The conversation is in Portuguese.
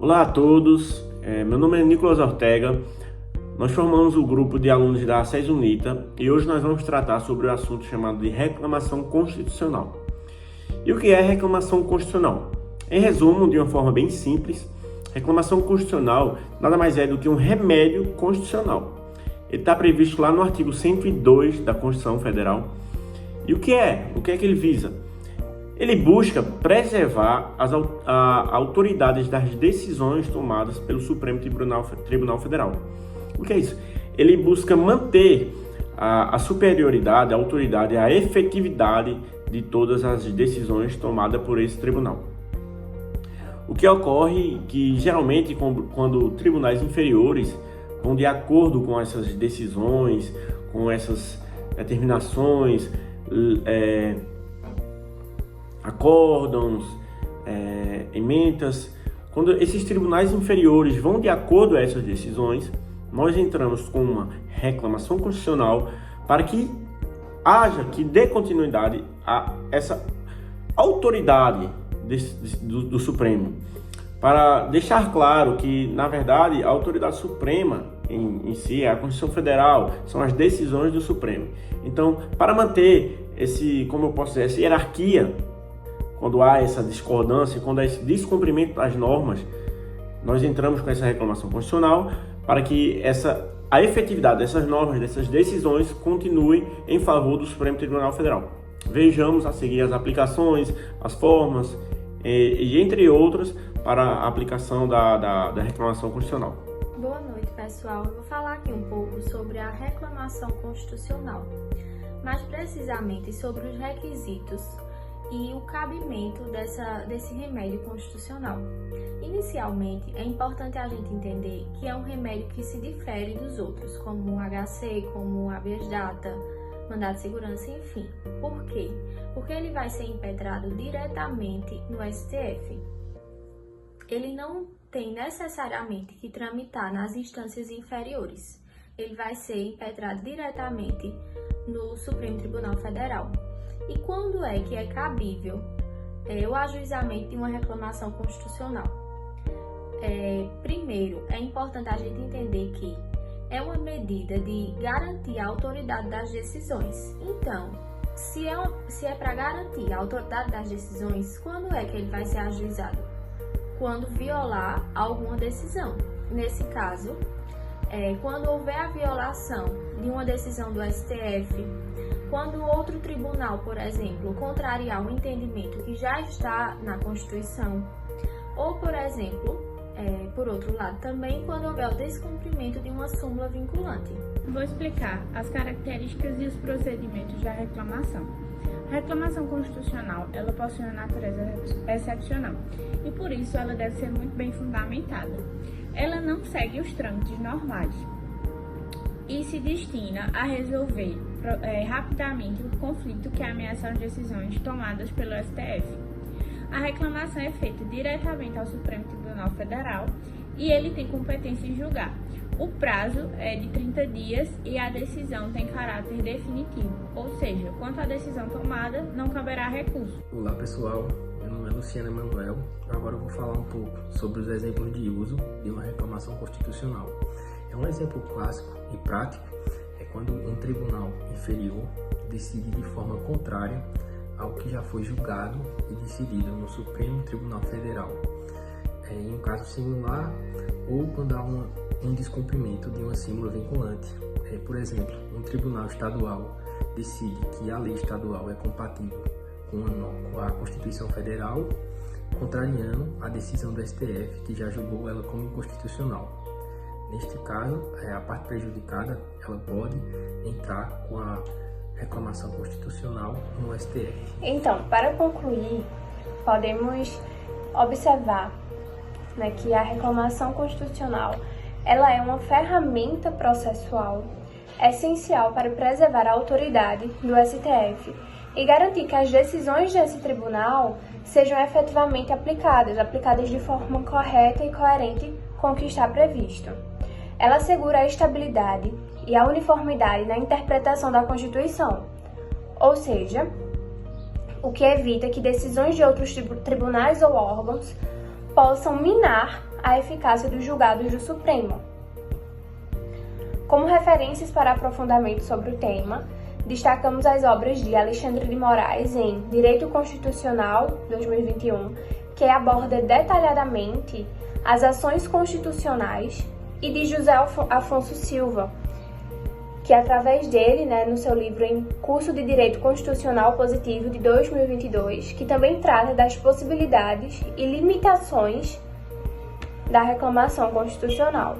Olá a todos, meu nome é Nicolas Ortega, nós formamos o grupo de alunos da SES UNITA e hoje nós vamos tratar sobre o assunto chamado de reclamação constitucional. E o que é reclamação constitucional? Em resumo, de uma forma bem simples, reclamação constitucional nada mais é do que um remédio constitucional. Ele está previsto lá no artigo 102 da Constituição Federal. E o que é? O que é que ele visa? Ele busca preservar a autoridade das decisões tomadas pelo Supremo Tribunal Federal. O que é isso? Ele busca manter a superioridade, a autoridade, a efetividade de todas as decisões tomadas por esse tribunal. O que ocorre é que, geralmente, quando tribunais inferiores vão de acordo com essas decisões, com essas determinações, acórdãos, emendas, quando esses tribunais inferiores vão de acordo a essas decisões, nós entramos com uma reclamação constitucional para que dê continuidade a essa autoridade do Supremo, para deixar claro que, na verdade, a autoridade suprema em si é a Constituição Federal, são as decisões do Supremo. Então, para manter essa hierarquia, quando há essa discordância, quando há esse descumprimento das normas, nós entramos com essa reclamação constitucional para que a efetividade dessas normas, dessas decisões, continue em favor do Supremo Tribunal Federal. Vejamos a seguir as aplicações, as formas, e entre outras, para a aplicação da reclamação constitucional. Boa noite, pessoal. Eu vou falar aqui um pouco sobre a reclamação constitucional, mais precisamente sobre os requisitos e o cabimento desse remédio constitucional. Inicialmente, é importante a gente entender que é um remédio que se difere dos outros, como o HC, como o habeas data, mandado de segurança, enfim. Por quê? Porque ele vai ser impetrado diretamente no STF. Ele não tem necessariamente que tramitar nas instâncias inferiores. Ele vai ser impetrado diretamente no Supremo Tribunal Federal. E quando é que é cabível o ajuizamento de uma reclamação constitucional? Primeiro, é importante a gente entender que é uma medida de garantir a autoridade das decisões. Então, se é para garantir a autoridade das decisões, quando é que ele vai ser ajuizado? Quando violar alguma decisão. Nesse caso, quando houver a violação de uma decisão do STF, quando outro tribunal, por exemplo, contrariar um entendimento que já está na Constituição, ou, por exemplo, por outro lado, também quando houver o descumprimento de uma súmula vinculante. Vou explicar as características e os procedimentos da reclamação. A reclamação constitucional, ela possui uma natureza excepcional e, por isso, ela deve ser muito bem fundamentada. Ela não segue os trâmites normais e se destina a resolver rapidamente o conflito que ameaça as decisões tomadas pelo STF. A reclamação é feita diretamente ao Supremo Tribunal Federal e ele tem competência em julgar. O prazo é de 30 dias e a decisão tem caráter definitivo, ou seja, quanto à decisão tomada, não caberá recurso. Olá pessoal, meu nome é Luciana Emanuel. Agora eu vou falar um pouco sobre os exemplos de uso de uma reclamação constitucional. Um exemplo clássico e prático é quando um tribunal inferior decide de forma contrária ao que já foi julgado e decidido no Supremo Tribunal Federal. Em um caso similar, ou quando há um descumprimento de uma súmula vinculante. Por exemplo, um tribunal estadual decide que a lei estadual é compatível com a Constituição Federal, contrariando a decisão do STF, que já julgou ela como inconstitucional. Neste caso, a parte prejudicada ela pode entrar com a reclamação constitucional no STF. Então, para concluir, podemos observar que a reclamação constitucional ela é uma ferramenta processual essencial para preservar a autoridade do STF e garantir que as decisões desse tribunal sejam efetivamente aplicadas de forma correta e coerente com o que está previsto. Ela assegura a estabilidade e a uniformidade na interpretação da Constituição, ou seja, o que evita que decisões de outros tribunais ou órgãos possam minar a eficácia dos julgados do Supremo. Como referências para aprofundamento sobre o tema, destacamos as obras de Alexandre de Moraes em Direito Constitucional, 2021, que aborda detalhadamente as ações constitucionais, e de José Afonso Silva, que através dele, no seu livro em Curso de Direito Constitucional Positivo de 2022, que também trata das possibilidades e limitações da reclamação constitucional.